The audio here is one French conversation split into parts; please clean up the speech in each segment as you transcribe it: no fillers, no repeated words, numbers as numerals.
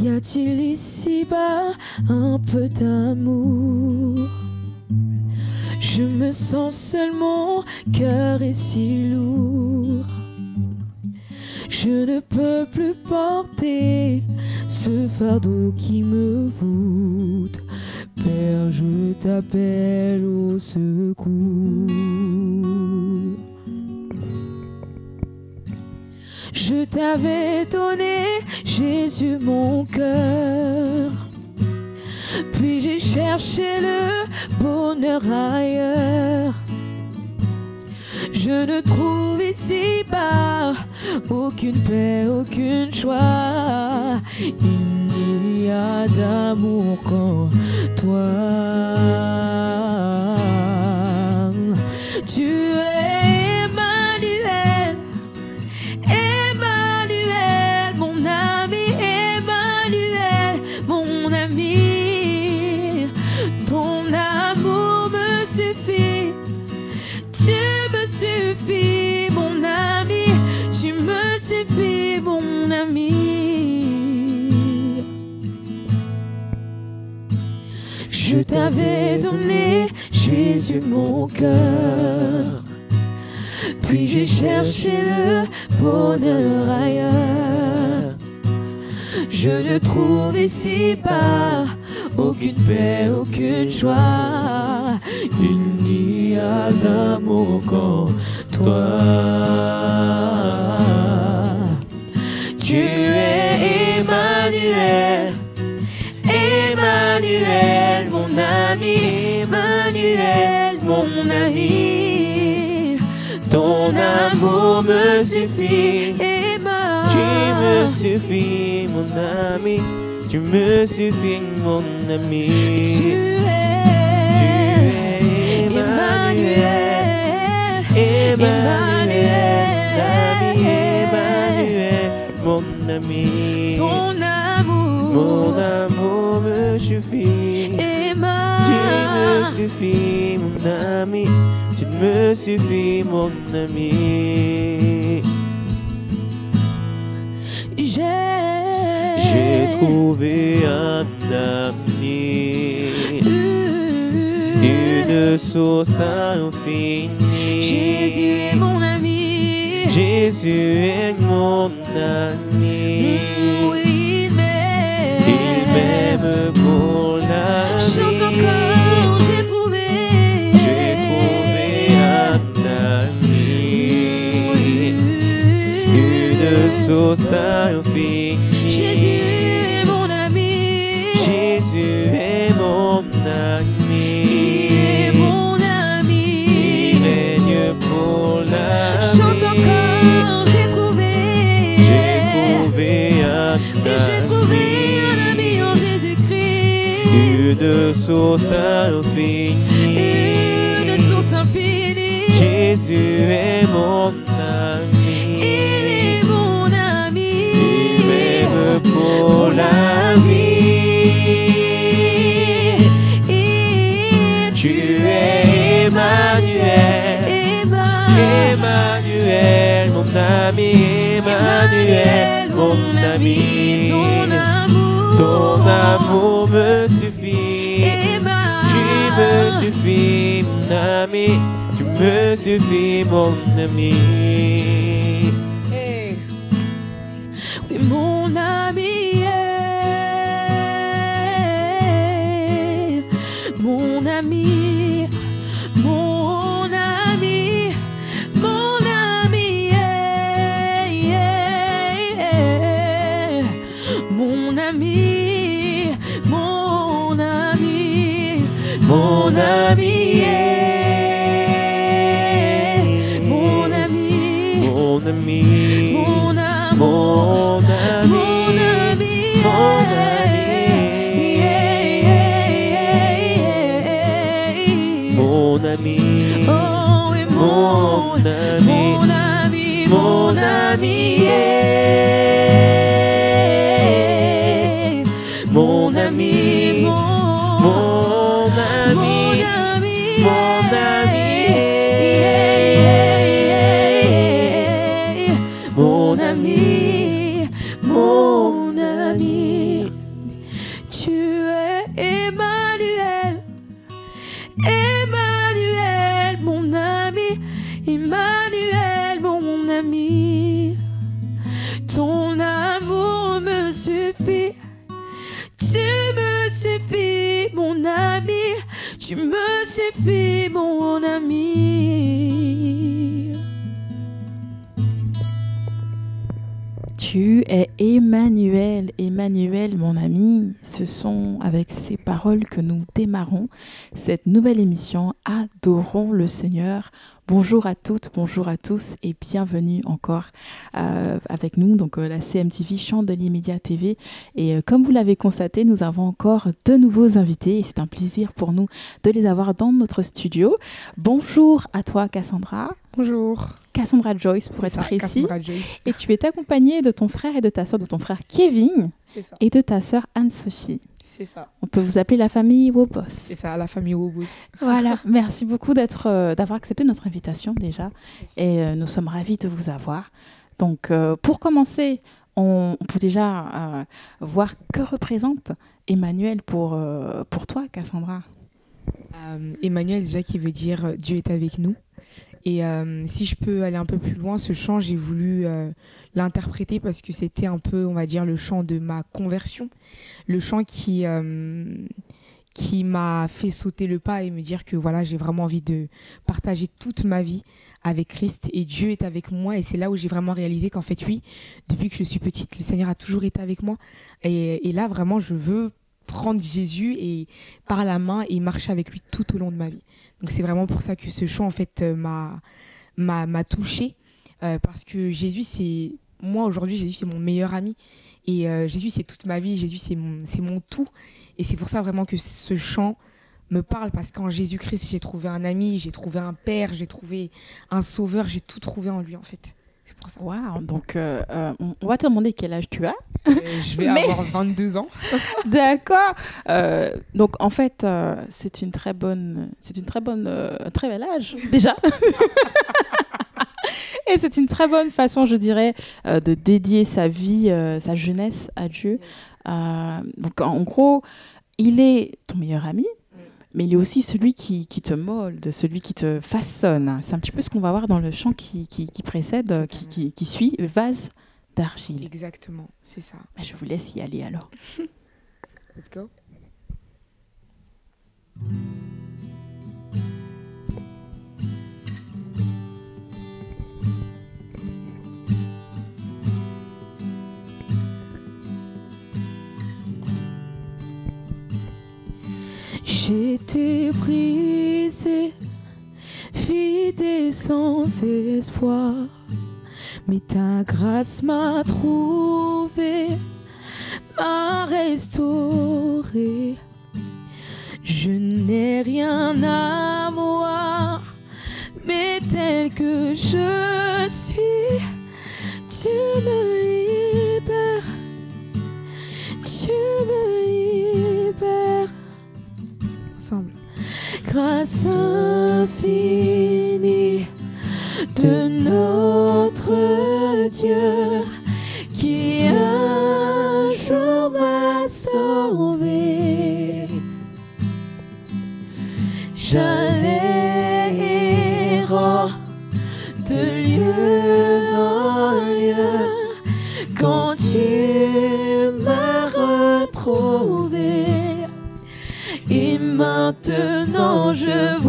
Y a-t-il ici-bas un peu d'amour? Je me sens seul, mon cœur est si lourd. Je ne peux plus porter ce fardeau qui me voûte. Père, je t'appelle au secours. Je t'avais donné, Jésus, mon cœur. Puis j'ai cherché le bonheur ailleurs. Je ne trouve ici-bas aucune paix, aucune joie. Il n'y a d'amour qu'en toi. Tu es Emmanuel, Emmanuel, mon ami, Emmanuel, mon ami. Ton amour me suffit. Tu me suffis, mon ami, tu me suffis, mon ami. Je t'avais donné, Jésus, mon cœur. Puis j'ai cherché le bonheur ailleurs. Je ne trouve ici-bas aucune paix, aucune joie. Il n'y a d'amour qu'en toi. Tu es Emmanuel, Emmanuel, mon ami, Emmanuel, mon ami. Ton amour me suffit, tu me suffis, mon ami. Tu me suffis, mon ami. Tu es Emmanuel, Emmanuel, Emmanuel, mon ami. Ton amour me suffit. Tu me suffis, mon ami. Tu me suffis, mon ami. J'ai trouvé un ami, une source infinie. Jésus est mon ami. Jésus est mon ami. Il m'aime pour la vie. Chante encore, j'ai trouvé un ami, une source infinie. Jésus est mon ami. Jésus est mon ami. Il est mon ami. Il règne pour la vie. Chante encore, j'ai trouvé un ami en Jésus-Christ. Une source infinie. Une source infinie. Jésus est mon ami. Il est mon ami. Il m'aime pour la vie. Tu es Emmanuel, Emmanuel, mon ami, Emmanuel, mon ami. Ton amour me suffit. Tu me suffis, mon ami. Tu me suffis, mon ami. Oui, mon ami. Mon ami, mon ami, mon ami, mon ami, mon ami, mon ami, mon ami, mon ami, mon ami, mon ami, oh, et mon ami, mon ami, mon ami, mon ami, mon ami. Tu es Emmanuel. Emmanuel, mon ami, ce sont avec ces paroles que nous démarrons cette nouvelle émission Adorons le Seigneur. Bonjour à toutes, bonjour à tous et bienvenue encore avec nous, donc la CMTV Chandelier Média TV. Et comme vous l'avez constaté, nous avons encore de nouveaux invités et c'est un plaisir pour nous de les avoir dans notre studio. Bonjour à toi Cassandra. Bonjour. Cassandra Joyce pour être précis. Joyce. Et tu es accompagnée de ton frère et de ta sœur, de ton frère Kevin et de ta sœur Anne-Sophie. C'est ça. On peut vous appeler la famille Wobos. C'est ça, la famille Wobos. Voilà, merci beaucoup d'avoir accepté notre invitation déjà. Et nous sommes ravis de vous avoir. Donc, pour commencer, on peut déjà voir que représente Emmanuel pour toi, Cassandra. Emmanuel, déjà, qui veut dire Dieu est avec nous. Et si je peux aller un peu plus loin, ce chant, j'ai voulu l'interpréter parce que c'était un peu, on va dire, le chant de ma conversion. Le chant qui m'a fait sauter le pas et me dire que voilà, j'ai vraiment envie de partager toute ma vie avec Christ et Dieu est avec moi. Et c'est là où j'ai vraiment réalisé qu'en fait, oui, depuis que je suis petite, le Seigneur a toujours été avec moi. Et là, vraiment, je veux prendre Jésus et par la main et marcher avec lui tout au long de ma vie. Donc c'est vraiment pour ça que ce chant en fait m'a touchée parce que Jésus c'est moi aujourd'hui, Jésus c'est mon meilleur ami et Jésus c'est toute ma vie, Jésus c'est mon tout et c'est pour ça vraiment que ce chant me parle parce qu'en Jésus-Christ j'ai trouvé un ami, j'ai trouvé un père, j'ai trouvé un sauveur, j'ai tout trouvé en lui en fait. C'est pour ça. Waouh, donc on va te demander quel âge tu as. Je vais avoir 22 ans. D'accord. Donc en fait, c'est une très bel âge déjà. Et c'est une très bonne façon, je dirais, de dédier sa vie, sa jeunesse à Dieu. Donc en gros, il est ton meilleur ami. Mais il est aussi celui qui te molde, celui qui te façonne. C'est un petit peu ce qu'on va voir dans le chant qui précède, qui suit, vase d'argile. Exactement, c'est ça. Je vous laisse y aller alors. Let's go. J'étais brisée, vide et sans espoir, mais ta grâce m'a trouvé, m'a restauré. Je n'ai rien à moi, mais tel que je suis, tu me libères, tu me libères. Ensemble. Grâce infinie de notre Dieu qui un jour m'a sauvé. J'allais errant de lieu en lieu quand tu m'as retrouvé. Et maintenant je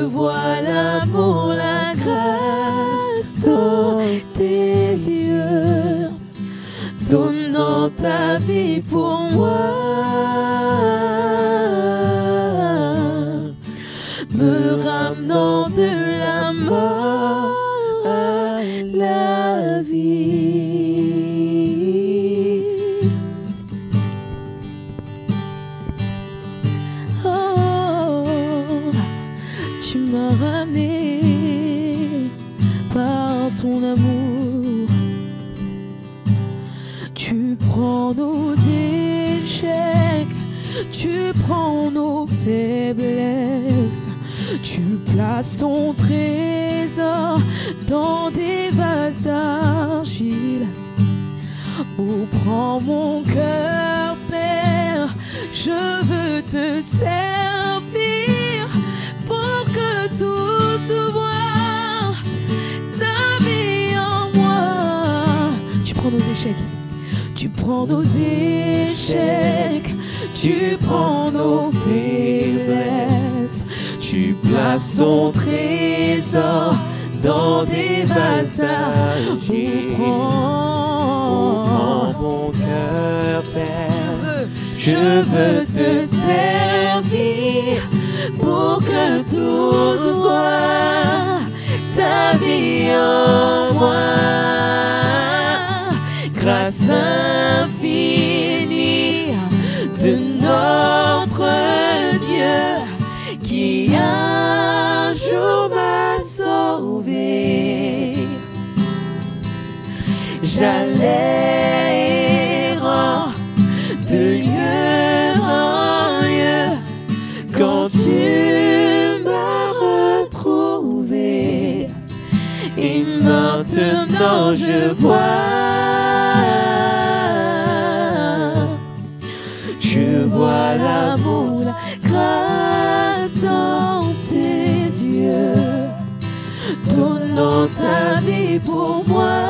vois l'amour, la grâce dans tes yeux, donnant ta vie pour moi, me ramenant de la mort à la vie. Tu m'as ramené par ton amour. Tu prends nos échecs, tu prends nos faiblesses, tu places ton trésor dans des vases d'argile. Oh, prends mon cœur, Père, je veux te servir. Tout se voit, ta vie en moi. Tu prends nos échecs, tu prends nos échecs, tu prends nos faiblesses, tu Tu places ton trésor dans des vases d'argile. Prends mon cœur, Père. Je veux te servir pour que tout soit ta vie en moi. Grâce infinie de notre Dieu qui un jour m'a sauvé. J'allais errant de lieu en lieu quand tu m'as retrouvé. Et maintenant je vois l'amour, la grâce dans tes yeux, donnant ta vie pour moi,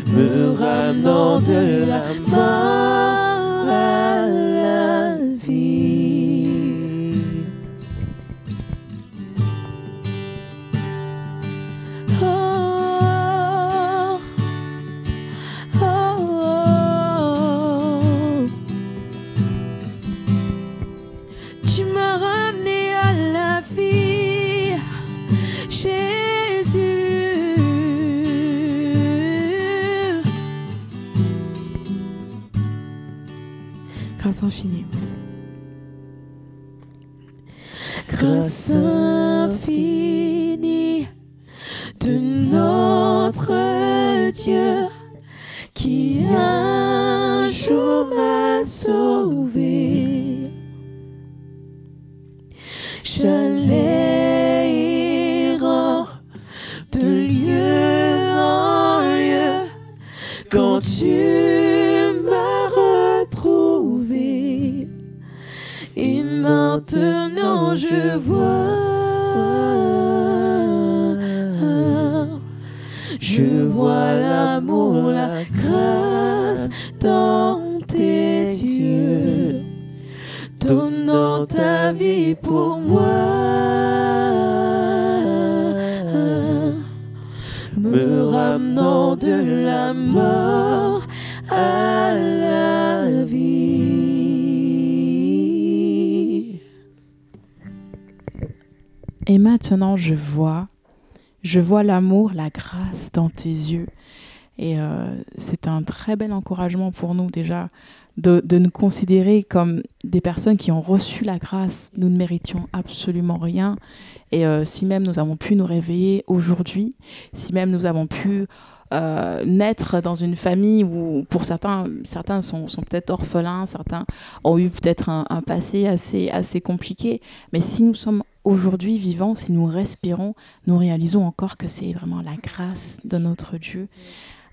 me ramenant de la mort à la vie. Oh, oh, oh. Tu m'as ramené à la vie, Jésus. Grâce infinie. Grâce infinie de notre Dieu qui un jour m'a sauvé. J'allais errant de lieu en lieu quand tu m'as retrouvé. Et maintenant je vois l'amour, la grâce dans tes yeux, donnant ta vie pour moi, me ramenant de la mort à la vie. Et maintenant, je vois l'amour, la grâce dans tes yeux. Et c'est un très bel encouragement pour nous déjà de nous considérer comme des personnes qui ont reçu la grâce. Nous ne méritions absolument rien. Et si même nous avons pu nous réveiller aujourd'hui, si même nous avons pu naître dans une famille où pour certains sont peut-être orphelins, certains ont eu peut-être un passé assez compliqué, mais si nous sommes aujourd'hui vivants, si nous respirons, nous réalisons encore que c'est vraiment la grâce de notre Dieu.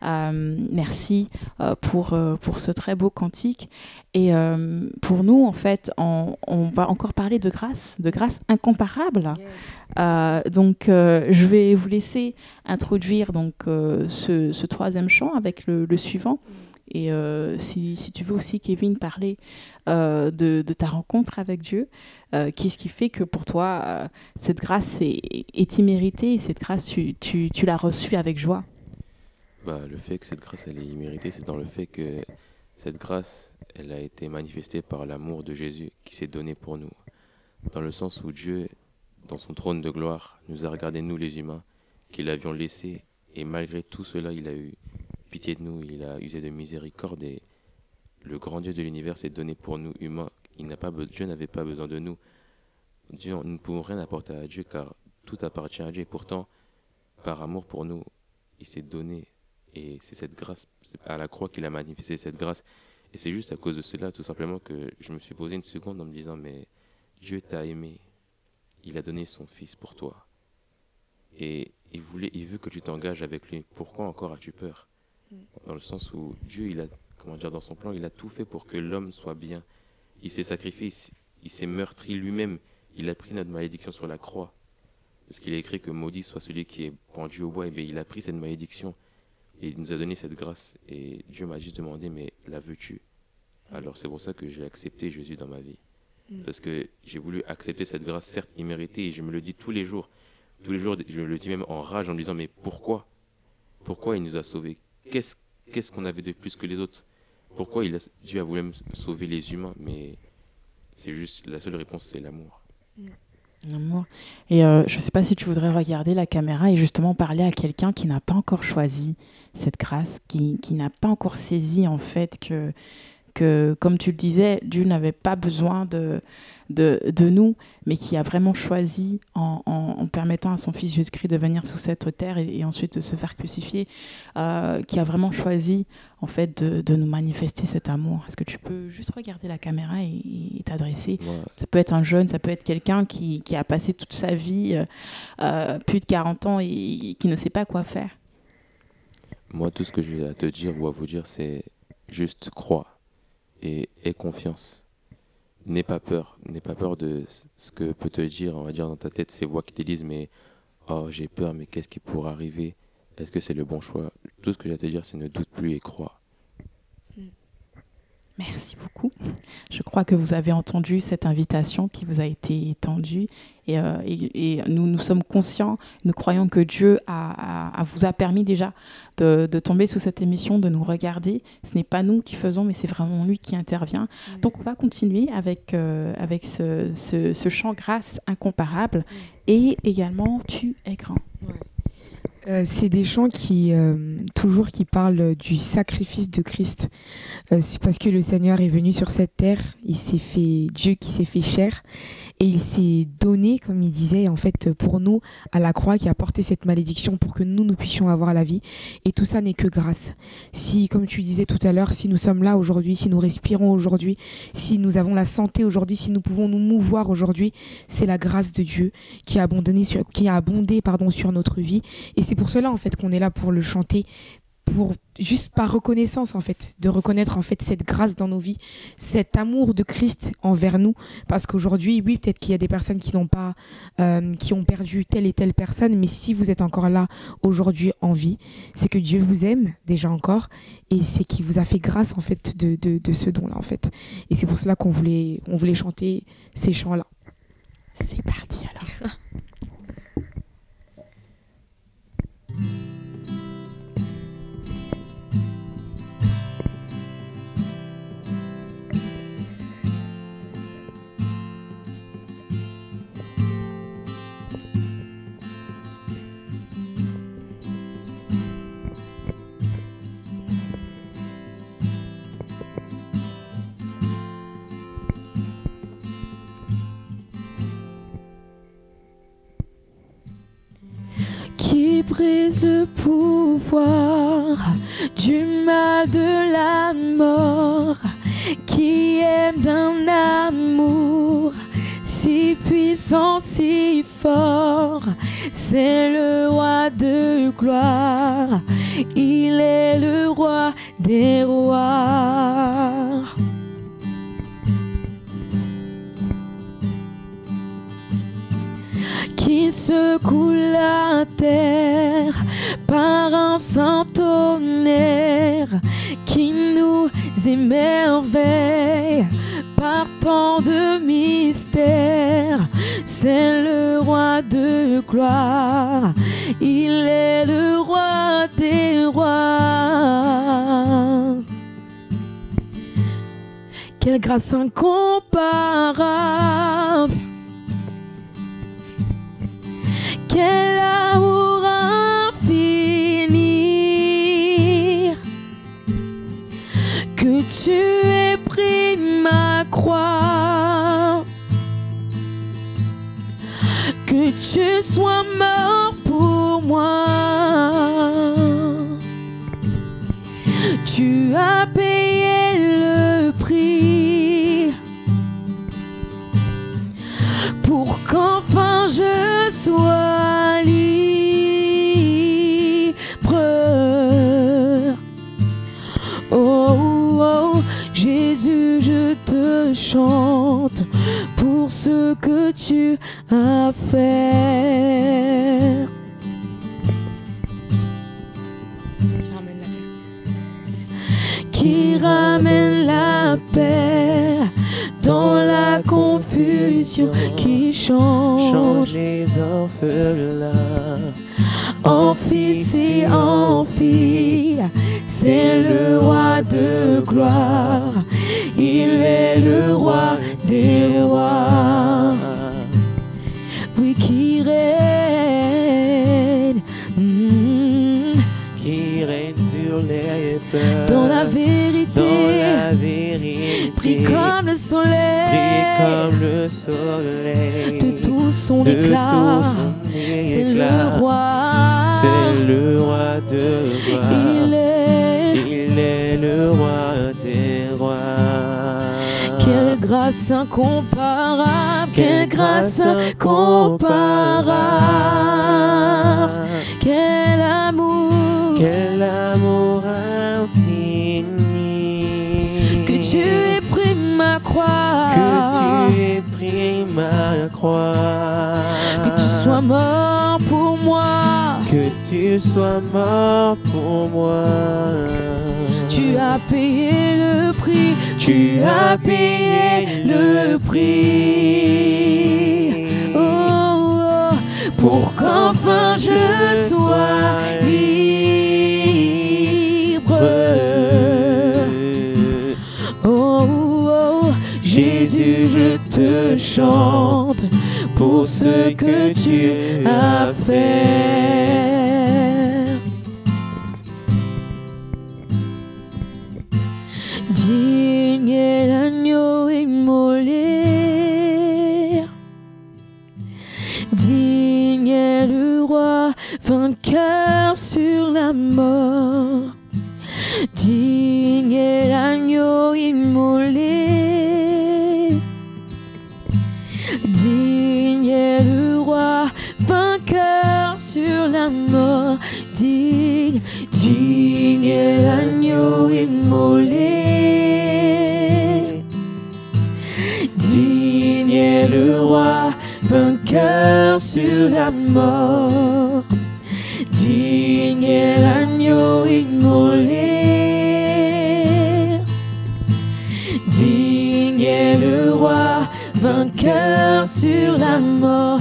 Merci pour ce très beau cantique. Et pour nous, en fait, on va encore parler de grâce incomparable. Donc, je vais vous laisser introduire donc, ce troisième chant avec le suivant. Et si tu veux aussi, Kevin, parler de ta rencontre avec Dieu, qu'est-ce qui fait que pour toi, cette grâce est imméritée et cette grâce, tu l'as reçue avec joie? Le fait que cette grâce elle est imméritée, c'est dans le fait que cette grâce, elle a été manifestée par l'amour de Jésus qui s'est donné pour nous. Dans le sens où Dieu, dans son trône de gloire, nous a regardé, nous les humains, qui l'avions laissé, et malgré tout cela, il a eu pitié de nous, il a usé de miséricorde, et le grand Dieu de l'univers s'est donné pour nous humains. Dieu n'avait pas besoin de nous. Nous ne pouvons rien apporter à Dieu car tout appartient à Dieu. Et pourtant, par amour pour nous, il s'est donné. Et c'est cette grâce, c'est à la croix qu'il a manifesté cette grâce. Et c'est juste à cause de cela, tout simplement, que je me suis posé une seconde en me disant, mais Dieu t'a aimé. Il a donné son Fils pour toi. Et il veut que tu t'engages avec lui. Pourquoi encore as-tu peur? Dans le sens où Dieu, dans son plan, il a tout fait pour que l'homme soit bien. Il s'est sacrifié, il s'est meurtri lui-même. Il a pris notre malédiction sur la croix. Parce qu'il a écrit que maudit soit celui qui est pendu au bois. Et bien, il a pris cette malédiction et il nous a donné cette grâce. Et Dieu m'a juste demandé, mais la veux-tu? Alors c'est pour ça que j'ai accepté Jésus dans ma vie. Parce que j'ai voulu accepter cette grâce, certes imméritée, et je me le dis tous les jours. Tous les jours, je me le dis même en rage en me disant, mais pourquoi? Pourquoi il nous a sauvés? Qu'est-ce qu'on avait de plus que les autres? Pourquoi Dieu a voulu même sauver les humains? Mais c'est juste, la seule réponse, c'est l'amour. L'amour. Et je ne sais pas si tu voudrais regarder la caméra et justement parler à quelqu'un qui n'a pas encore choisi cette grâce, qui n'a pas encore saisi en fait que, comme tu le disais, Dieu n'avait pas besoin de nous, mais qui a vraiment choisi en permettant à son fils Jésus-Christ de venir sous cette terre et ensuite de se faire crucifier, qui a vraiment choisi en fait de nous manifester cet amour. Est-ce que tu peux juste regarder la caméra et t'adresser? Moi, Ça peut être un jeune, ça peut être quelqu'un qui a passé toute sa vie, plus de 40 ans et qui ne sait pas quoi faire. moi, tout ce que j'ai à te dire ou à vous dire, c'est juste croire et aie confiance. N'aie pas peur de ce que peut te dire, on va dire dans ta tête, ces voix qui te disent mais oh j'ai peur, mais qu'est-ce qui pourrait arriver? Est-ce que c'est le bon choix? Tout ce que j'ai à te dire, c'est ne doute plus et crois. Merci beaucoup. Je crois que vous avez entendu cette invitation qui vous a été tendue et nous sommes conscients, nous croyons que Dieu vous a permis déjà de tomber sous cette émission, de nous regarder. Ce n'est pas nous qui faisons, mais c'est vraiment lui qui intervient. Donc on va continuer avec ce chant grâce incomparable et également Tu es grand. C'est des chants qui parlent du sacrifice de Christ. C'est parce que le Seigneur est venu sur cette terre, Dieu qui s'est fait chair et il s'est donné, comme il disait, en fait, pour nous à la croix, qui a porté cette malédiction pour que nous puissions avoir la vie. Et tout ça n'est que grâce. Si, comme tu disais tout à l'heure, si nous sommes là aujourd'hui, si nous respirons aujourd'hui, si nous avons la santé aujourd'hui, si nous pouvons nous mouvoir aujourd'hui, c'est la grâce de Dieu qui a abondé sur notre vie. Et c'est pour cela en fait qu'on est là pour le chanter, pour juste par reconnaissance en fait, de reconnaître en fait cette grâce dans nos vies, cet amour de Christ envers nous, parce qu'aujourd'hui oui peut-être qu'il y a des personnes qui ont perdu telle et telle personne, mais si vous êtes encore là aujourd'hui en vie, c'est que Dieu vous aime déjà encore et c'est qu'il vous a fait grâce en fait de ce don là en fait, et c'est pour cela qu'on voulait chanter ces chants là. C'est parti alors. Qui brise le pouvoir du mal de la mort, qui aime d'un amour si puissant, si fort, c'est le roi de gloire, il est le roi des rois. Qui secoue la terre par un saint tonnerre, qui nous émerveille par tant de mystères. C'est le roi de gloire, il est le roi des rois. Quelle grâce incomparable, quel amour infini, que tu aies pris ma croix, que tu sois mort pour moi. Tu as payé le prix pour qu'enfin je sois libre. Oh, oh, Jésus, je te chante pour ce que tu as fait. Qui ramène la paix fusion qui change les orphelins en fils et en fille. C'est le roi de gloire, il est le roi des rois. Oui, qui règne, qui règne sur les peuples dans la vérité, pris comme le soleil, de tout son éclat. C'est le roi, de gloire. Il est le roi des rois. Quelle grâce incomparable, quelle grâce incomparable, quel amour infini. que tu aies pris ma croix, que tu sois mort pour moi, tu as payé le prix, tu as payé le prix, oh, pour qu'enfin je sois libre. Oh, Jésus, je te chante pour ce que tu as fait. Digne est l'agneau immolé, digne est le roi vainqueur sur la mort. Digne est l'agneau immolé, digne est le roi vainqueur sur la mort. Digne est l'agneau immolé, digne est le roi vainqueur sur la mort. Digne est l'agneau immolé, digne est le roi vainqueur sur la mort.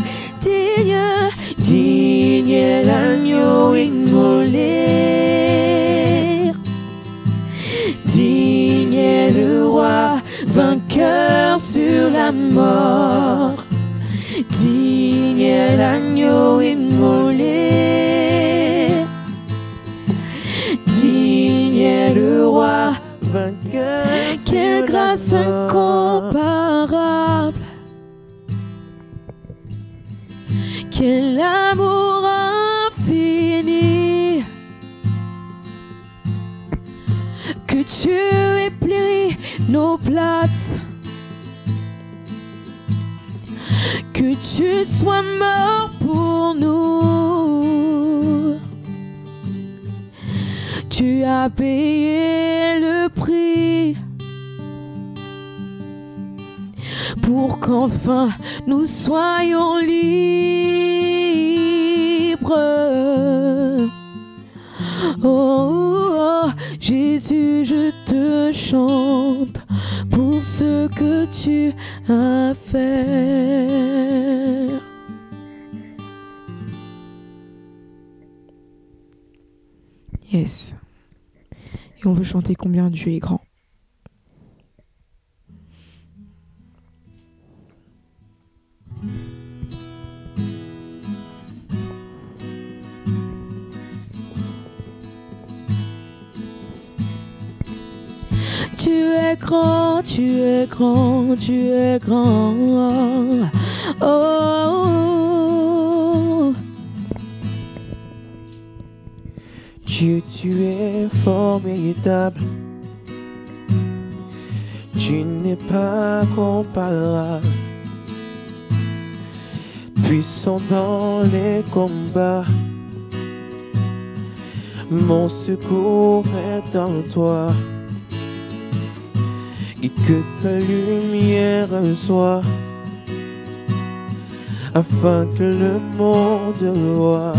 Digne est l'agneau immolé, digne est le roi vainqueur sur la mort. Digne est l'agneau immolé, digne est le roi vainqueur. Quelle grâce incomparable, quel amour infini, que tu aies pris nos places, que tu sois mort pour nous. Tu as payé le prix pour qu'enfin nous soyons libres. Oh, Jésus, je te chante pour ce que tu as fait. Yes. Et on veut chanter combien Dieu est grand. Tu es grand, tu es grand, tu es grand. Oh. Dieu, tu es formidable. Tu n'es pas comparable. Puissant dans les combats. Mon secours est en toi. Et que ta lumière soit, afin que le monde voie.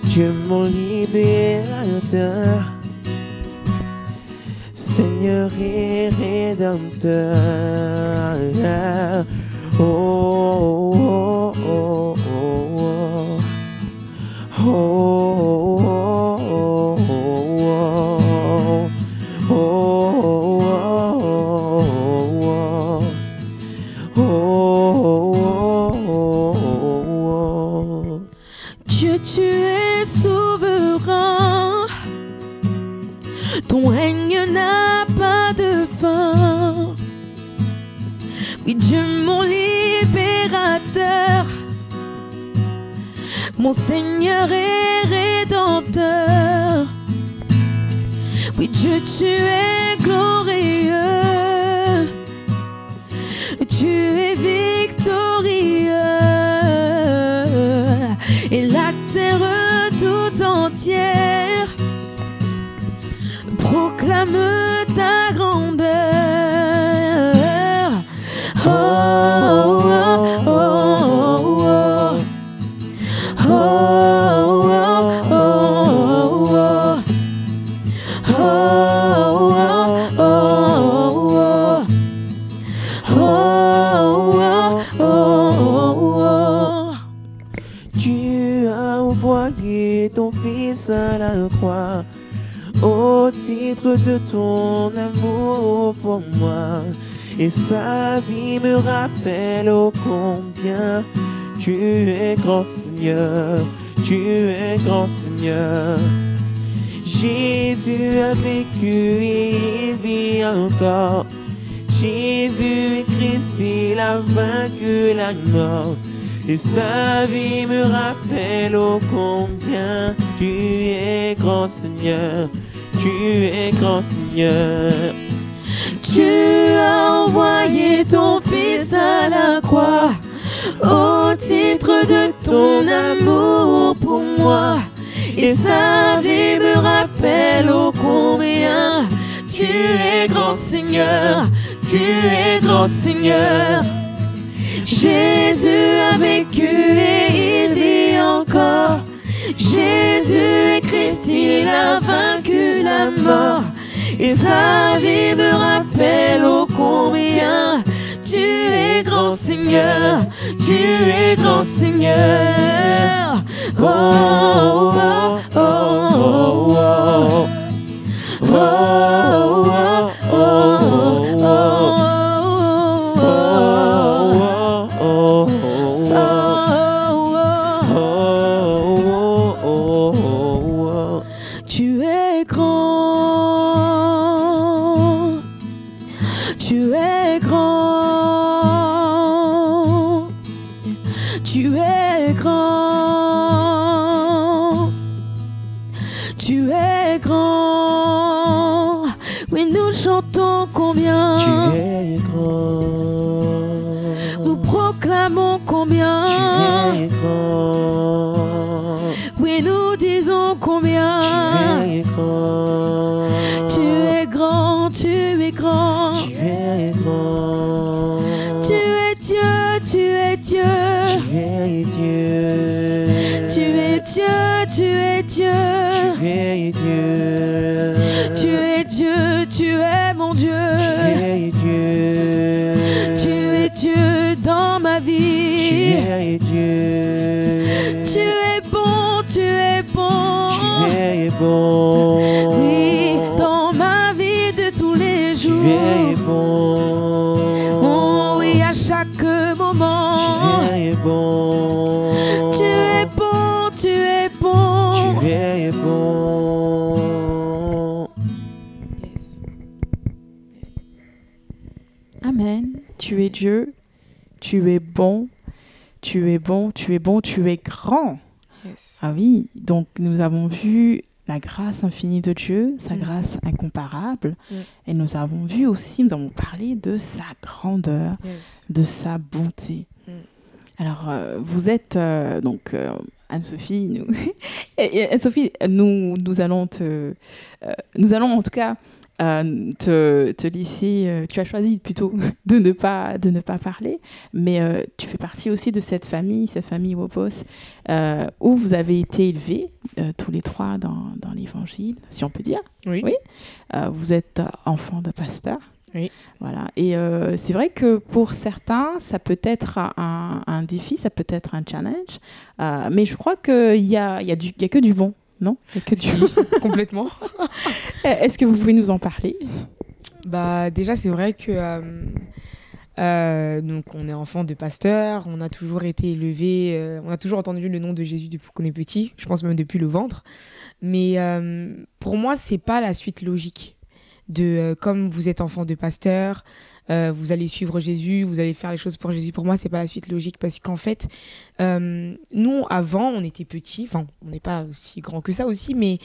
Dieu mon libérateur, Seigneur et Rédempteur. Oh, oh, oh, oh, oh, oh, oh, oh. Dieu, tu es souverain, ton règne n'a pas de fin. Oui, Dieu, mon libérateur, mon Seigneur et Rédempteur. Oui, Dieu, tu es glorieux, tu es victorieux, et la terre tout entière proclame ta grandeur. Oh, oh, oh, oh, oh, oh, Tu as envoyé ton Fils à la croix au titre de ton amour pour moi, et sa vie me rappelle ô combien tu es grand Seigneur, tu es grand Seigneur. Jésus a vécu et il vit encore. Jésus est Christ, il a vaincu la mort. Et sa vie me rappelle ô combien tu es grand Seigneur, tu es grand Seigneur. Tu as envoyé ton Fils à la croix au titre de ton amour pour moi, et sa vie me rappelle ô combien tu es grand Seigneur, tu es grand Seigneur. Jésus a vécu et il vit encore. Jésus est Christ, il a vaincu la mort. Et sa vie me rappelle ô combien tu es grand Seigneur, tu es grand Seigneur. Oh, oh, oh, oh, oh. Oh, oh, oh, oh. Tu es grand, tu es grand, tu es grand, tu es grand. Oui, nous chantons combien tu es grand. Nous proclamons combien tu es grand. Oui, nous disons combien tu es grand. tu es grand, tu es grand. Tu es grand. Tu es Dieu, tu es Dieu. Tu es Dieu. Tu es Dieu, tu es Dieu. Tu es Dieu. Tu es Dieu, tu es mon Dieu. Tu es Dieu. Tu es Dieu dans ma vie. Tu es Dieu. Tu es bon, tu es bon. Tu es bon. Oui, dans ma vie de tous les jours. Tu es bon. Oh oui, à chaque moment. Tu es bon. Tu es bon, tu es bon. Tu es bon. Yes. Amen. Tu es Dieu. Tu es bon. Tu es bon, tu es bon, tu es grand. Yes. Ah oui, donc nous avons vu la grâce infinie de Dieu, sa grâce incomparable. Et nous avons vu aussi, nous avons parlé de sa grandeur, Yes. de sa bonté. Alors, vous êtes donc Anne-Sophie, nous, et Anne-Sophie, nous allons en tout cas te laisser, tu as choisi plutôt de ne pas parler, mais tu fais partie aussi de cette famille Wopos, où vous avez été élevés tous les trois dans l'évangile, si on peut dire. Oui. Vous êtes enfants de pasteur. Oui. Voilà. Et c'est vrai que pour certains, ça peut être un défi, ça peut être un challenge, mais je crois qu'il y a que du bon, non? Il y a que du Complètement. Est-ce que vous pouvez nous en parler? Déjà, c'est vrai que donc on est enfant de pasteur, on a toujours été élevé, on a toujours entendu le nom de Jésus depuis qu'on est petit, je pense même depuis le ventre. Mais pour moi, c'est pas la suite logique. Comme vous êtes enfant de pasteur, vous allez suivre Jésus, vous allez faire les choses pour Jésus. Pour moi, c'est pas la suite logique parce qu'en fait, nous, avant, on était petits, enfin, on n'est pas aussi grand que ça aussi, mais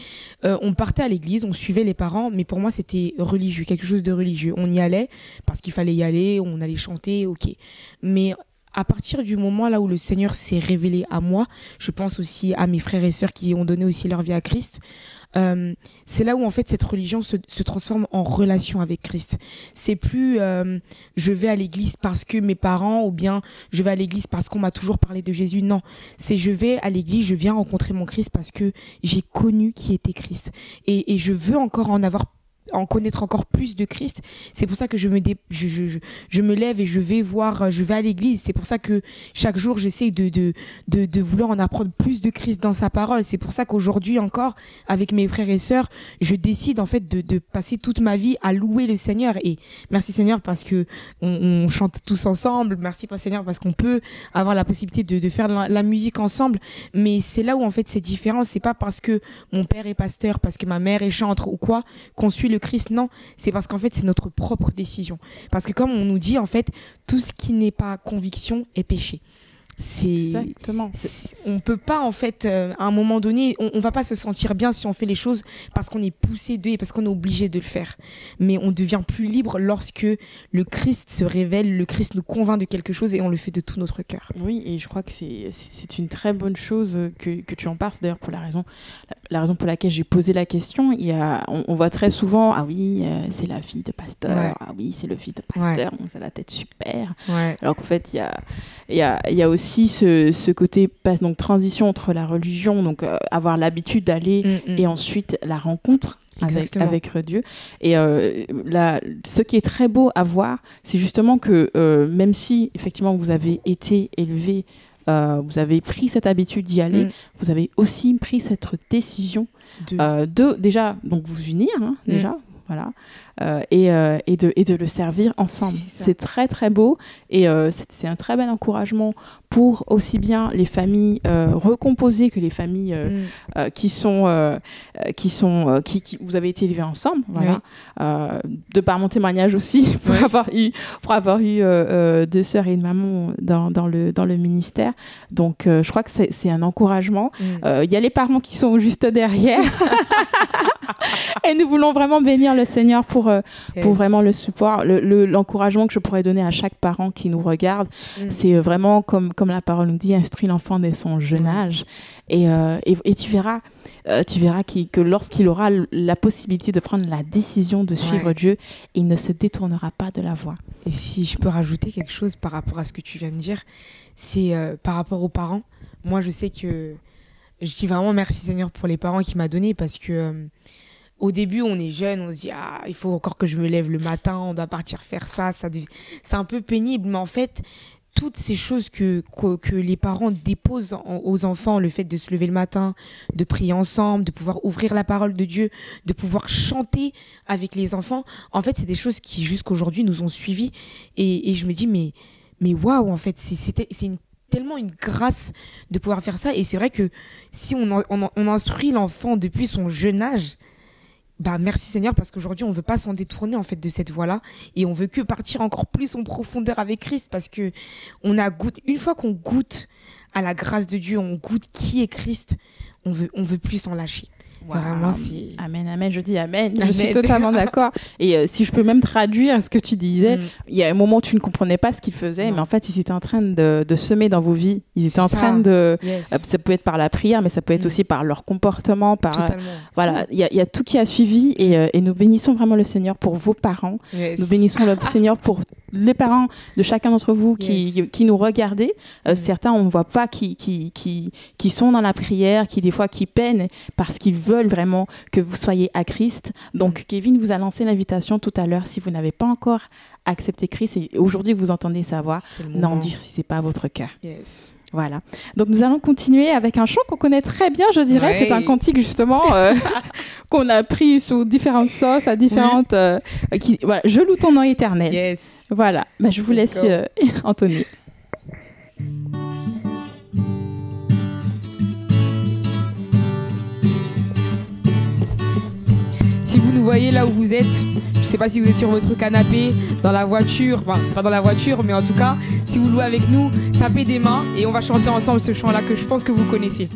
on partait à l'église, on suivait les parents, mais pour moi, c'était religieux, quelque chose de religieux. On y allait parce qu'il fallait y aller, on allait chanter, ok. Mais à partir du moment là où le Seigneur s'est révélé à moi, je pense aussi à mes frères et sœurs qui ont donné aussi leur vie à Christ, c'est là où en fait cette religion se transforme en relation avec Christ. C'est plus je vais à l'église parce que mes parents, ou bien je vais à l'église parce qu'on m'a toujours parlé de Jésus. Non, c'est je vais à l'église, je viens rencontrer mon Christ parce que j'ai connu qui était Christ, et je veux encore en connaître encore plus de Christ. C'est pour ça que je me lève et je vais à l'église. C'est pour ça que chaque jour j'essaie de vouloir en apprendre plus de Christ dans sa parole. C'est pour ça qu'aujourd'hui encore, avec mes frères et sœurs, je décide en fait de passer toute ma vie à louer le Seigneur. Et merci Seigneur parce que on chante tous ensemble. Merci Seigneur parce qu'on peut avoir la possibilité de faire la musique ensemble. Mais c'est là où en fait c'est différent. C'est pas parce que mon père est pasteur, parce que ma mère est chantre ou quoi, qu'on suit le Christ. Non, c'est parce qu'en fait c'est notre propre décision, parce que comme on nous dit en fait, tout ce qui n'est pas conviction est péché. Exactement. On peut pas en fait à un moment donné, on va pas se sentir bien si on fait les choses parce qu'on est poussé d'eux et parce qu'on est obligé de le faire, mais on devient plus libre lorsque le Christ se révèle, le Christ nous convainc de quelque chose et on le fait de tout notre cœur. Oui, et je crois que c'est une très bonne chose que tu en parles. C'est d'ailleurs pour la raison pour laquelle j'ai posé la question. On voit très souvent, ah oui, c'est la fille de pasteur, ouais. Ah oui, c'est le fils de pasteur, ouais. Ça a la tête super, ouais. Alors qu'en fait il y a aussi ce côté donc transition entre la religion, donc avoir l'habitude d'aller et ensuite la rencontre avec Dieu. Et ce qui est très beau à voir, c'est justement que même si effectivement vous avez été élevé, vous avez pris cette habitude d'y aller, vous avez aussi pris cette décision de déjà donc vous unir, hein, déjà. Voilà, et de le servir ensemble. C'est très très beau, et c'est un très bel encouragement pour aussi bien les familles recomposées que les familles qui vous avez été élevés ensemble. Voilà, de par mon témoignage aussi pour avoir eu 2 sœurs et une maman dans le ministère. Donc je crois que c'est un encouragement. Il y a les parents qui sont juste derrière. Et nous voulons vraiment bénir le Seigneur pour vraiment le support, l'encouragement que je pourrais donner à chaque parent qui nous regarde. C'est vraiment, comme la parole nous dit, instruire l'enfant dès son jeune âge. Et tu verras que lorsqu'il aura la possibilité de prendre la décision de suivre Dieu, il ne se détournera pas de la voie. Et si je peux rajouter quelque chose par rapport à ce que tu viens de dire, c'est par rapport aux parents. Moi, je sais que je dis vraiment merci Seigneur pour les parents qu'il m'a donné, parce que au début, on est jeune, on se dit il faut encore que je me lève le matin, on doit partir faire ça, c'est un peu pénible. Mais en fait, toutes ces choses que les parents déposent aux enfants, le fait de se lever le matin, de prier ensemble, de pouvoir ouvrir la parole de Dieu, de pouvoir chanter avec les enfants, en fait, c'est des choses qui jusqu'aujourd'hui nous ont suivis. Et je me dis mais waouh, en fait, c'est tellement une grâce de pouvoir faire ça. Et c'est vrai que si on instruit l'enfant depuis son jeune âge, merci Seigneur, parce qu'aujourd'hui on veut pas s'en détourner en fait de cette voie-là, et on veut que partir encore plus en profondeur avec Christ, parce que une fois qu'on goûte à la grâce de Dieu, on goûte qui est Christ, on veut plus s'en lâcher. Vraiment, c'est... Amen, amen. Je dis amen. Amen. Je suis totalement d'accord. Et si je peux même traduire ce que tu disais, il y a un moment où tu ne comprenais pas ce qu'ils faisaient, mais en fait, ils étaient en train de semer dans vos vies. Ils étaient en train de... Yes. Ça peut être par la prière, mais ça peut être aussi par leur comportement, par... Totalement. Voilà, il y a tout qui a suivi et nous bénissons vraiment le Seigneur pour vos parents. Yes. Nous bénissons le Seigneur pour les parents de chacun d'entre vous qui nous regardez. Certains, on ne voit pas qui sont dans la prière, qui des fois qui peinent parce qu'ils veulent vraiment que vous soyez à Christ. Donc, Kevin vous a lancé l'invitation tout à l'heure. Si vous n'avez pas encore accepté Christ et aujourd'hui que vous entendez sa voix, n'en dire si ce n'est pas votre cœur. Yes. Voilà. Donc, nous allons continuer avec un chant qu'on connaît très bien, je dirais. Ouais. C'est un cantique, justement, qu'on a pris sous différentes sauces, à différentes... voilà. Je loue ton nom éternel. Yes. Voilà. Bah, je vous laisse, Anthony. Si vous nous voyez là où vous êtes, je ne sais pas si vous êtes sur votre canapé, dans la voiture, enfin pas dans la voiture, mais en tout cas, si vous louez avec nous, tapez des mains et on va chanter ensemble ce chant-là que je pense que vous connaissez.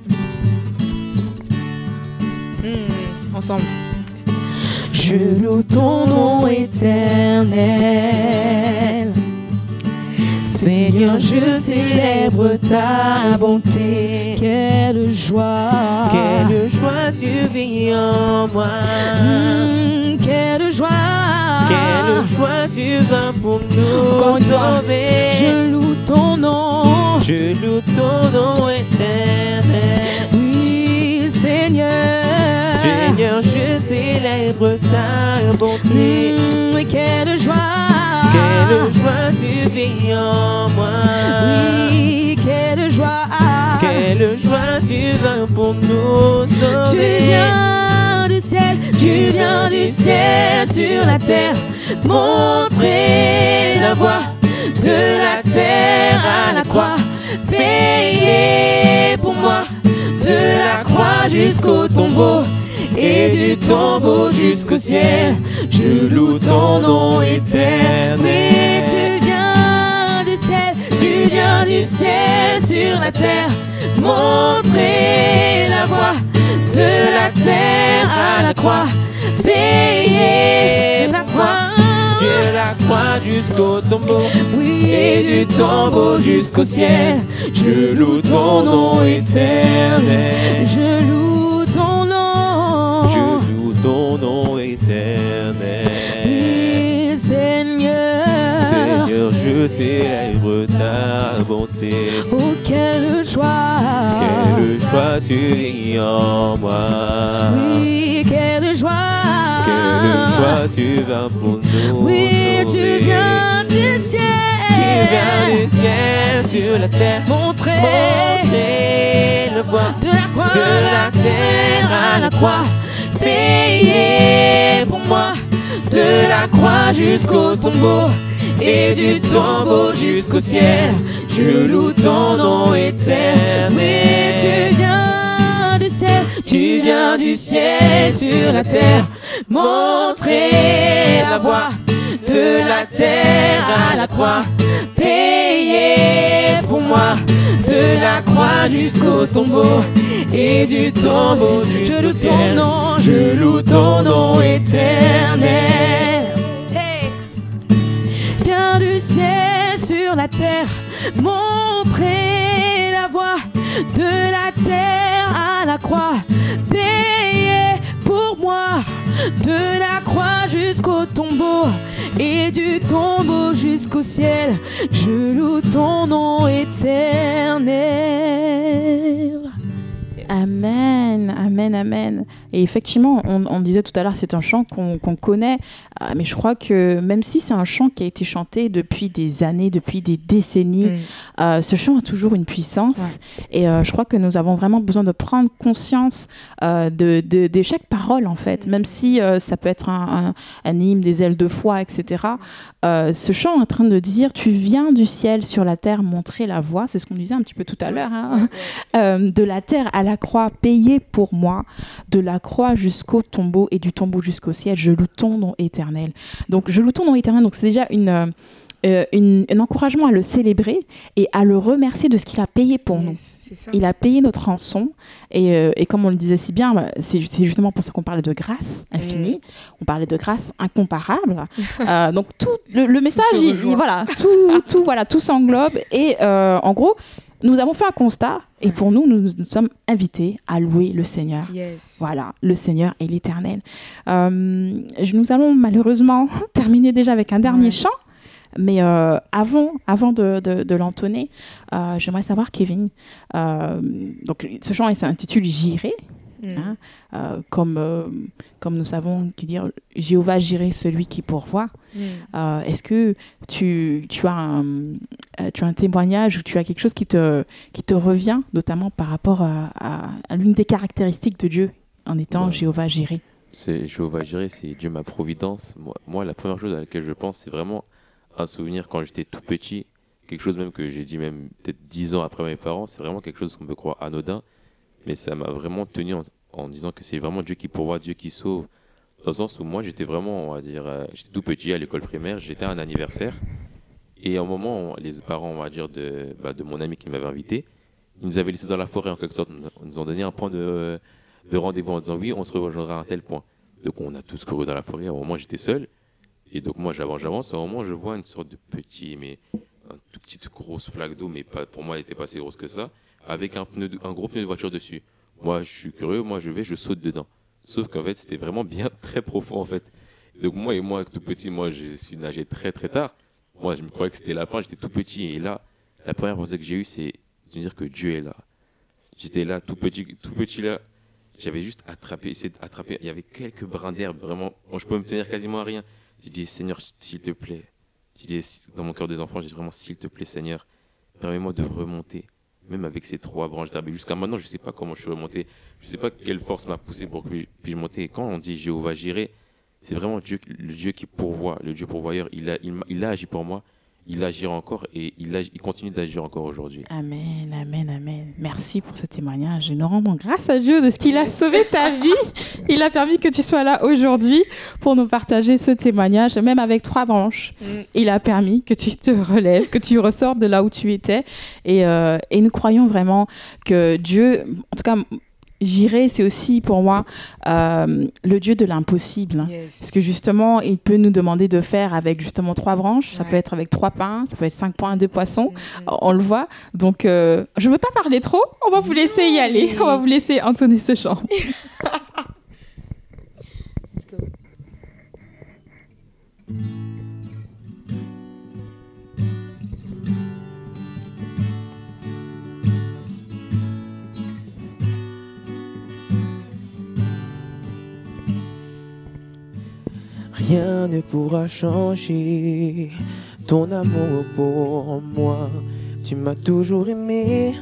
Ensemble. Je loue ton nom éternel. Seigneur, je célèbre ta bonté. Quelle joie tu vis en moi. Quelle joie tu vas pour nous sauver. Je loue ton nom éternel. Oui, Seigneur, je célèbre ta bonté. Quelle joie tu vis en moi. Oui, quelle joie tu vas pour nous sauver. Tu viens du ciel sur la terre, montrer la voie de la terre à la croix, payer pour moi de la croix jusqu'au tombeau. Et du tombeau jusqu'au ciel, je loue ton nom éternel. Oui, tu viens du ciel sur la terre, montrer la voie de la terre à la croix, payer la croix, de la croix jusqu'au tombeau. Oui, et du tombeau jusqu'au ciel, je loue ton nom éternel. Je loue ton nom. Ton nom éternel. Oui, Seigneur, je célèbre ta bonté. Oh, quelle joie tu vis en moi. Oui, quelle joie tu vas pour nous oui, sauver. tu viens du ciel sur la terre, montrer le bois de la croix de la terre à la croix, payer pour moi de la croix jusqu'au tombeau et du tombeau jusqu'au ciel. Je loue ton nom éternel. Oui, tu viens du ciel sur la terre, montrer la voie de la terre à la croix, payer pour moi de la croix jusqu'au tombeau et du tombeau jusqu'au ciel. Je loue ton nom éternel. Hey. Viens du ciel sur la terre, montrer la voie de la terre à la croix, payer pour moi de la croix jusqu'au tombeau et du tombeau jusqu'au ciel. Je loue ton nom éternel. Amen, amen, amen. Et effectivement, on disait tout à l'heure, c'est un chant qu'on connaît, mais je crois que même si c'est un chant qui a été chanté depuis des années, depuis des décennies, ce chant a toujours une puissance. Ouais. Et je crois que nous avons vraiment besoin de prendre conscience de chaque parole, en fait. Même si ça peut être un hymne, des ailes de foi, etc. Ce chant est en train de dire, tu viens du ciel sur la terre montrer la voie, c'est ce qu'on disait un petit peu tout à l'heure, hein, de la terre à la croix, payé pour moi, de la croix jusqu'au tombeau et du tombeau jusqu'au ciel, je loue ton nom éternel. Donc je loue ton nom éternel, donc c'est déjà un encouragement à le célébrer et à le remercier de ce qu'il a payé pour nous. C'est ça. Il a payé notre rançon et comme on le disait si bien, c'est justement pour ça qu'on parlait de grâce infinie, on parlait de grâce incomparable. Donc tout le message, voilà, tout s'englobe et en gros, nous avons fait un constat et pour nous, nous sommes invités à louer le Seigneur. Yes. Voilà, le Seigneur et l'Éternel. Nous allons malheureusement terminer déjà avec un dernier chant. Mais avant de l'entonner, j'aimerais savoir, Kevin, donc ce chant s'intitule J'irai, comme nous savons qui dire Jéhovah Jireh, celui qui pourvoit. Est-ce que tu as un témoignage ou tu as quelque chose qui te revient, notamment par rapport à l'une des caractéristiques de Dieu en étant Jéhovah Jireh? C'est Jéhovah Jireh, c'est Dieu ma providence. Moi, la première chose à laquelle je pense, c'est vraiment un souvenir quand j'étais tout petit, quelque chose même que j'ai dit même peut-être 10 ans après mes parents. C'est vraiment quelque chose qu'on peut croire anodin, mais ça m'a vraiment tenu en disant que c'est vraiment Dieu qui pourvoit, Dieu qui sauve, dans le sens où moi j'étais vraiment, on va dire, j'étais tout petit à l'école primaire, j'étais à un anniversaire et à un moment les parents, on va dire, de mon ami qui m'avait invité, ils nous avaient laissé dans la forêt en quelque sorte, ils nous ont donné un point de rendez-vous en disant oui, on se rejoindra à un tel point. Donc on a tous couru dans la forêt. À un moment j'étais seul et donc moi j'avance, à un moment je vois une sorte de un tout petite grosse flaque d'eau, mais pas, pour moi elle n'était pas si grosse que ça, avec un gros pneu de voiture dessus. Moi je suis curieux, je saute dedans. Sauf qu'en fait c'était vraiment bien très profond en fait. Donc moi tout petit, moi je suis nagé très très tard. Moi je me croyais que c'était la fin, j'étais tout petit et là la première pensée que j'ai eue c'est de me dire que Dieu est là. J'étais là tout petit là. J'avais juste essayé d'attraper. Il y avait quelques brins d'herbe, vraiment. Je pouvais me tenir quasiment à rien. J'ai dit, Seigneur, s'il te plaît. J'ai dit, dans mon cœur des enfants, j'ai dit vraiment, s'il te plaît, Seigneur, permets-moi de remonter. Même avec ces 3 branches d'herbe. Et jusqu'à maintenant, je ne sais pas comment je suis remonté. Je ne sais pas quelle force m'a poussé pour que je puisse monter. Et quand on dit Jéhovah Jireh, c'est vraiment le Dieu qui pourvoit, le Dieu pourvoyeur. Il a agi pour moi. Il agira encore et il continue d'agir encore aujourd'hui. Amen, amen, amen. Merci pour ce témoignage. Nous rendons grâce à Dieu de ce qu'il a sauvé ta vie. Il a permis que tu sois là aujourd'hui pour nous partager ce témoignage, même avec 3 branches. Il a permis que tu te relèves, que tu ressortes de là où tu étais. Et nous croyons vraiment que Dieu, en tout cas, Jireh, c'est aussi pour moi le Dieu de l'impossible. Yes. Parce que justement, il peut nous demander de faire avec justement 3 branches. Ça peut être avec 3 pains, ça peut être 5 points, 2 poissons. On le voit. Donc, je ne veux pas parler trop. On va vous laisser y aller. On va vous laisser entonner ce chant. Let's go. Rien ne pourra changer ton amour pour moi. Tu m'as toujours aimé,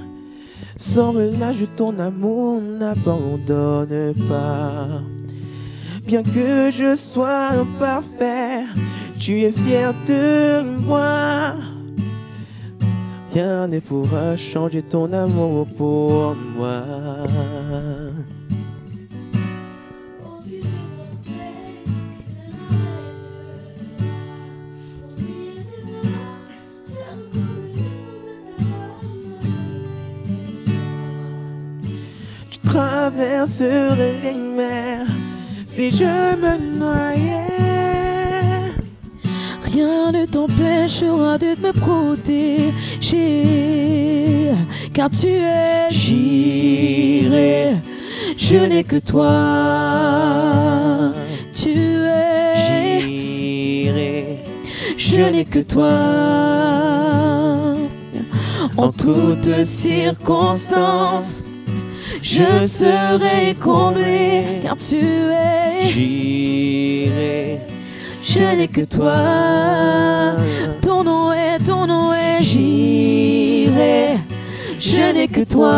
sans relâche ton amour n'abandonne pas. Bien que je sois imparfait, tu es fier de moi. Rien ne pourra changer ton amour pour moi. Traverserai les mers si je me noyais. Rien ne t'empêchera de me protéger, car tu es Jireh. Je n'ai que toi. Tu es Jireh. Je n'ai que toi. En toutes circonstances, je serai comblé, car tu es Jireh. Je n'ai que toi. Ton nom est Jireh. Je n'ai que toi.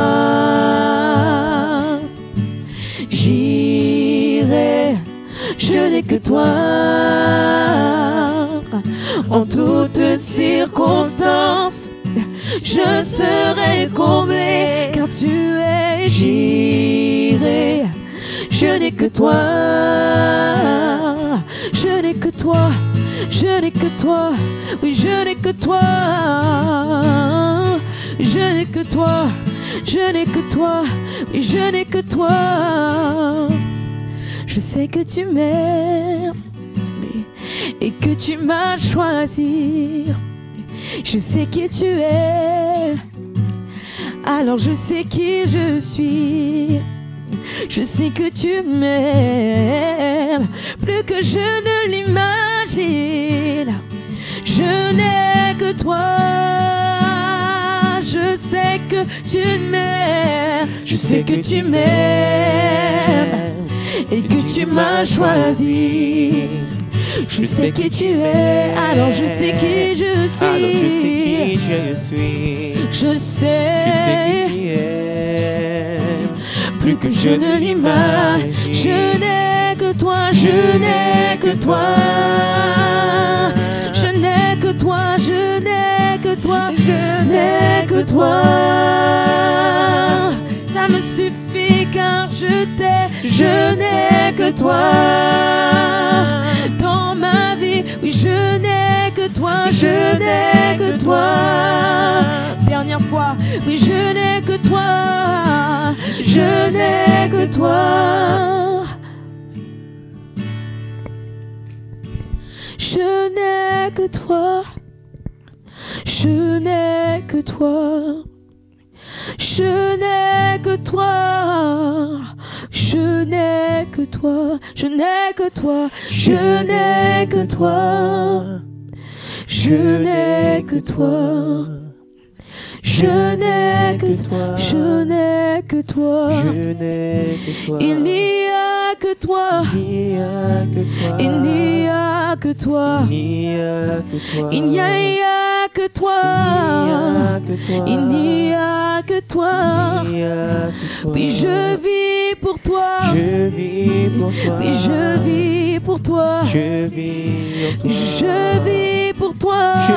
Jireh. Je n'ai que toi. En toutes circonstances, je serai comblé, car tu es Jireh. Je n'ai que toi. Je n'ai que toi, je n'ai que toi, oui je n'ai que toi. Je n'ai que toi, je n'ai que toi, oui je n'ai que toi. Je sais que tu m'aimes et que tu m'as choisi. Je sais qui tu es, alors je sais qui je suis. Je sais que tu m'aimes plus que je ne l'imagine. Je n'ai que toi. Je sais que tu m'aimes. Je sais que tu m'aimes et que tu m'as choisi. Je sais qui tu es, alors je sais qui je suis. Alors je sais qui je suis. Je sais qui tu es. plus que je ne l'imagine. Je n'ai que toi, je n'ai que toi. Je n'ai que toi, je n'ai que toi, je n'ai que toi. Ça me suffit car je t'ai, je n'ai que toi. Dans ma vie, oui, je n'ai que toi, je n'ai que toi. Dernière fois, oui, je n'ai que toi, je n'ai que toi. Je n'ai que toi, je n'ai que toi. Je n'ai que toi, je n'ai que toi, je n'ai que toi, je n'ai que toi, je n'ai que toi, je n'ai que toi, je n'ai que toi, Je n'ai que toi. il n'y a que toi, Il n'y a que toi. il n'y a que toi, Il n'y a que toi. il n'y a que toi, il n'y a que toi. Il n'y a que toi. Oui, je vis pour toi. Je vis pour toi. Oui, je vis pour toi. Je vis pour toi. Je vis pour toi. Je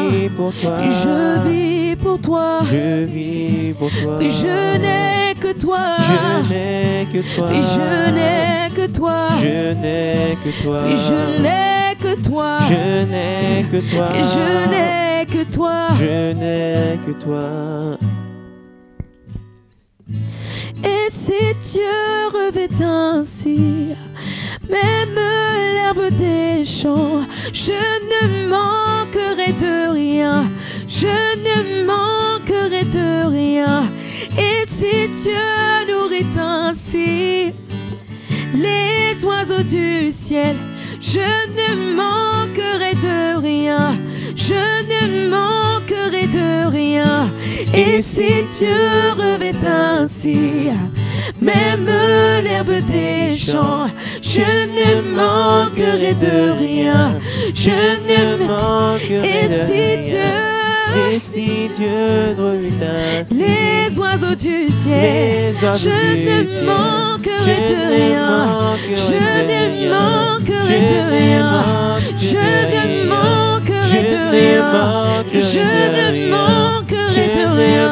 vis pour toi. Oui, je vis pour toi. Je vis pour toi. Oui, je n'ai que toi. Je n'ai que toi. Oui, je n'ai que toi. Je n'ai que toi. Oui, je n'ai que toi. Je n'ai que toi. Et je n'ai que toi. Je n'ai que toi. Et si Dieu revêt ainsi même l'herbe des champs, je ne manquerai de rien, je ne manquerai de rien. Et si Dieu nourrit ainsi les oiseaux du ciel, je ne manquerai de rien, je ne manquerai de rien. Et si Dieu revêt ainsi même l'herbe des champs, je ne manquerai de rien, je ne manquerai de rien. Et si Dieu revêt ainsi les oiseaux du ciel, je ne manquerai de rien, je ne manquerai de rien, je ne manquerai de rien, je ne manquerai de rien,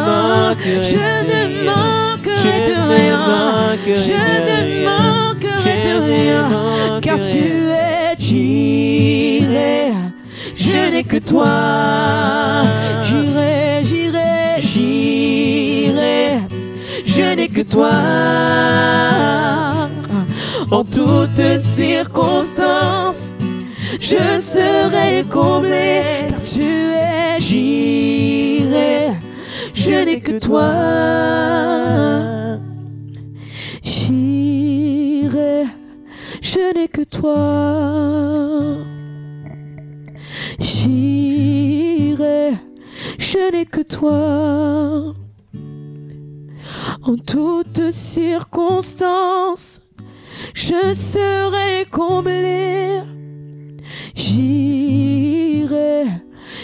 je ne manquerai de rien, je ne manquerai de rien, car tu es Jireh. Je n'ai que toi, j'irai, j'irai, j'irai. Je n'ai que toi, en toutes circonstances, je serai comblé, car tu es Jireh. Je n'ai que toi, Jireh. Je n'ai que toi. J'irai, je n'ai que toi. En toutes circonstances, je serai comblé. J'irai,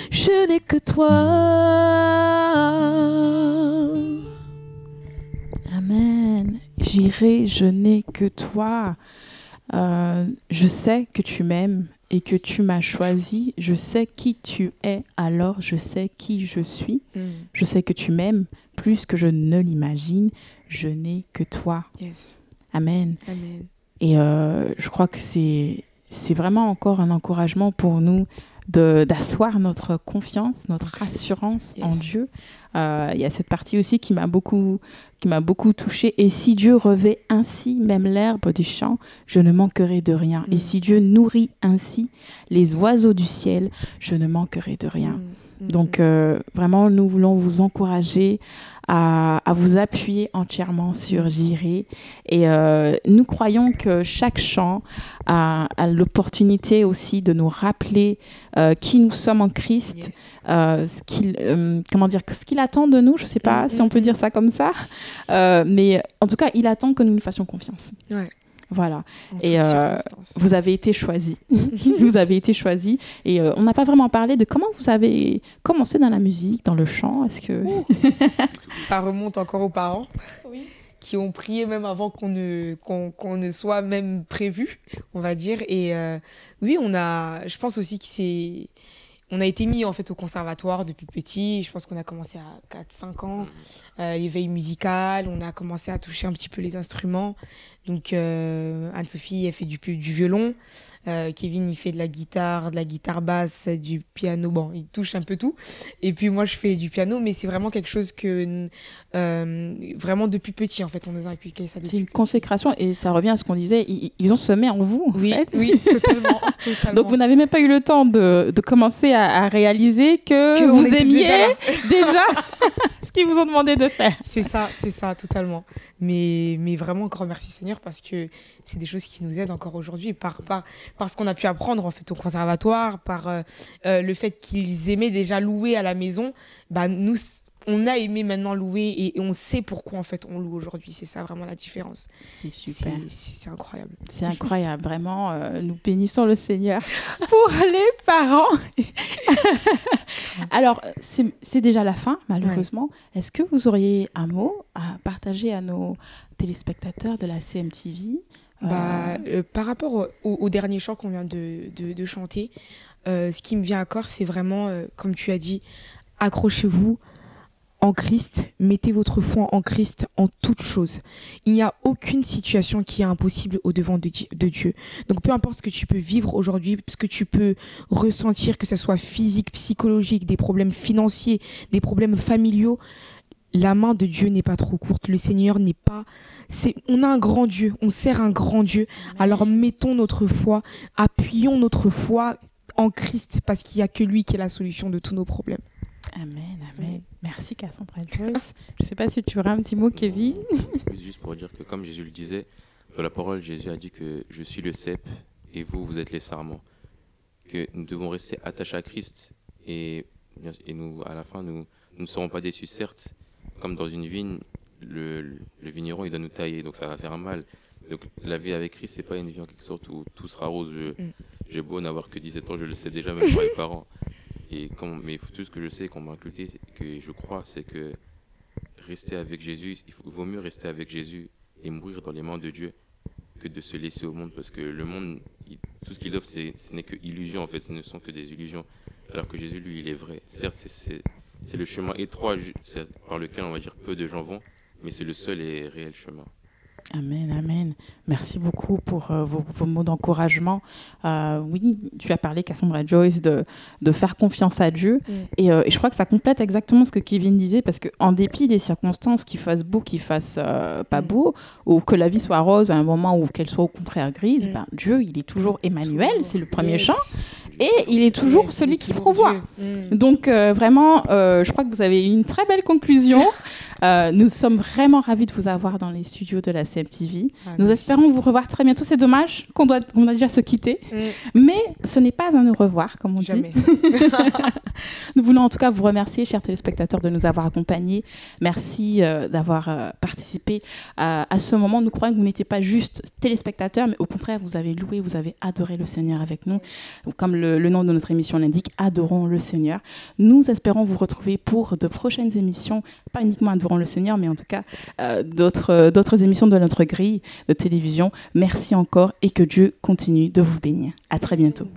je n'ai que toi. Amen. J'irai, je n'ai que toi. Je sais que tu m'aimes et que tu m'as choisi. Je sais qui tu es, alors je sais qui je suis. Je sais que tu m'aimes plus que je ne l'imagine. Je n'ai que toi. Yes. Amen. Amen. Et je crois que c'est c'est vraiment encore un encouragement pour nous d'asseoir notre confiance, notre assurance en Dieu. Il y a cette partie aussi qui m'a beaucoup touchée. Et si Dieu revêt ainsi même l'herbe du champ, je ne manquerai de rien. Et si Dieu nourrit ainsi les oiseaux du ciel, je ne manquerai de rien. Donc vraiment, nous voulons vous encourager à vous appuyer entièrement sur Jireh. Et nous croyons que chaque chant a l'opportunité aussi de nous rappeler qui nous sommes en Christ, ce qu'il attend de nous. Je ne sais pas si on peut dire ça comme ça, mais en tout cas, il attend que nous lui fassions confiance. Ouais. Voilà. Et vous avez été choisis. Vous avez été choisis. Et on n'a pas vraiment parlé de comment vous avez commencé dans la musique, dans le chant. Est-ce que... Ça remonte encore aux parents qui ont prié même avant qu'on ne soit même prévu, on va dire. Et oui, je pense aussi que on a été mis en fait au conservatoire depuis petit. Je pense qu'on a commencé à 4-5 ans, l'éveil musical. On a commencé à toucher un petit peu les instruments. Donc Anne-Sophie, elle fait du violon. Kevin, il fait de la guitare basse, du piano. Bon, il touche un peu tout. Et puis moi, je fais du piano, mais c'est vraiment quelque chose que vraiment depuis petit, en fait, on nous a inculqué ça. C'est une consécration et ça revient à ce qu'on disait. Ils ont semé en vous, en fait. Oui, totalement. Donc vous n'avez même pas eu le temps de commencer à réaliser que vous aimiez déjà ce qu'ils vous ont demandé de faire. C'est ça, totalement. Mais vraiment, grand merci Seigneur, parce que c'est des choses qui nous aident encore aujourd'hui parce qu'on a pu apprendre en fait au conservatoire, par le fait qu'ils aimaient déjà louer à la maison. Nous, on a aimé maintenant louer et on sait pourquoi en fait on loue aujourd'hui. C'est ça vraiment la différence. C'est super. C'est incroyable. C'est incroyable, vraiment. Nous bénissons le Seigneur pour les parents. Alors, c'est déjà la fin, malheureusement. Ouais. Est-ce que vous auriez un mot à partager à nos téléspectateurs de la CMTV? Par rapport au dernier chant qu'on vient de chanter, ce qui me vient à corps, c'est vraiment, comme tu as dit, accrochez-vous en Christ, mettez votre foi en Christ en toutes choses. Il n'y a aucune situation qui est impossible au-devant de Dieu. Donc peu importe ce que tu peux vivre aujourd'hui, ce que tu peux ressentir, que ce soit physique, psychologique, des problèmes financiers, des problèmes familiaux, la main de Dieu n'est pas trop courte. Le Seigneur n'est pas... On a un grand Dieu, on sert un grand Dieu. Alors mettons notre foi, appuyons notre foi en Christ, parce qu'il n'y a que lui qui est la solution de tous nos problèmes. Amen, amen. Merci Cassandra Joyce. Je ne sais pas si tu aurais un petit mot, Kevin. Juste pour dire que comme Jésus le disait, dans la parole, Jésus a dit que je suis le cep et vous êtes les sarments. Que nous devons rester attachés à Christ et nous, à la fin, nous ne serons pas déçus, certes. Comme dans une vigne, le vigneron, il doit nous tailler, donc ça va faire mal. Donc la vie avec Christ, c'est pas une vie en quelque sorte où tout sera rose. J'ai beau n'avoir que 17 ans, je le sais déjà, même par les parents. Mais tout ce que je sais qu'on m'a inculqué, que je crois, c'est que rester avec Jésus, vaut mieux rester avec Jésus et mourir dans les mains de Dieu que de se laisser au monde, parce que le monde, tout ce qu'il offre, ce n'est que illusion, en fait, ce ne sont que des illusions, alors que Jésus, lui, il est vrai. Certes, c'est le chemin étroit par lequel, on va dire, peu de gens vont, mais c'est le seul et réel chemin. Amen, amen. Merci beaucoup pour vos mots d'encouragement. Oui, tu as parlé, Cassandra Joyce, de faire confiance à Dieu. Et je crois que ça complète exactement ce que Kevin disait, parce qu'en dépit des circonstances, qu'il fasse beau, qu'il fasse pas beau, ou que la vie soit rose à un moment ou qu'elle soit au contraire grise, Dieu, il est toujours Emmanuel, c'est le premier chant, et il est toujours celui qui pourvoit. Donc vraiment, je crois que vous avez une très belle conclusion. Nous sommes vraiment ravis de vous avoir dans les studios de la CMTV. Nous espérons vous revoir très bientôt. C'est dommage qu'on a déjà se quitter, mais ce n'est pas un au revoir, comme on dit. Nous voulons en tout cas vous remercier, chers téléspectateurs, de nous avoir accompagnés. Merci d'avoir participé à ce moment. Nous croyons que vous n'étiez pas juste téléspectateurs, mais au contraire, vous avez loué, vous avez adoré le Seigneur avec nous. Comme le nom de notre émission l'indique, adorons le Seigneur. Nous espérons vous retrouver pour de prochaines émissions, pas uniquement adorons le Seigneur, mais en tout cas d'autres émissions de notre grille de télévision. Merci encore et que Dieu continue de vous bénir. À très bientôt.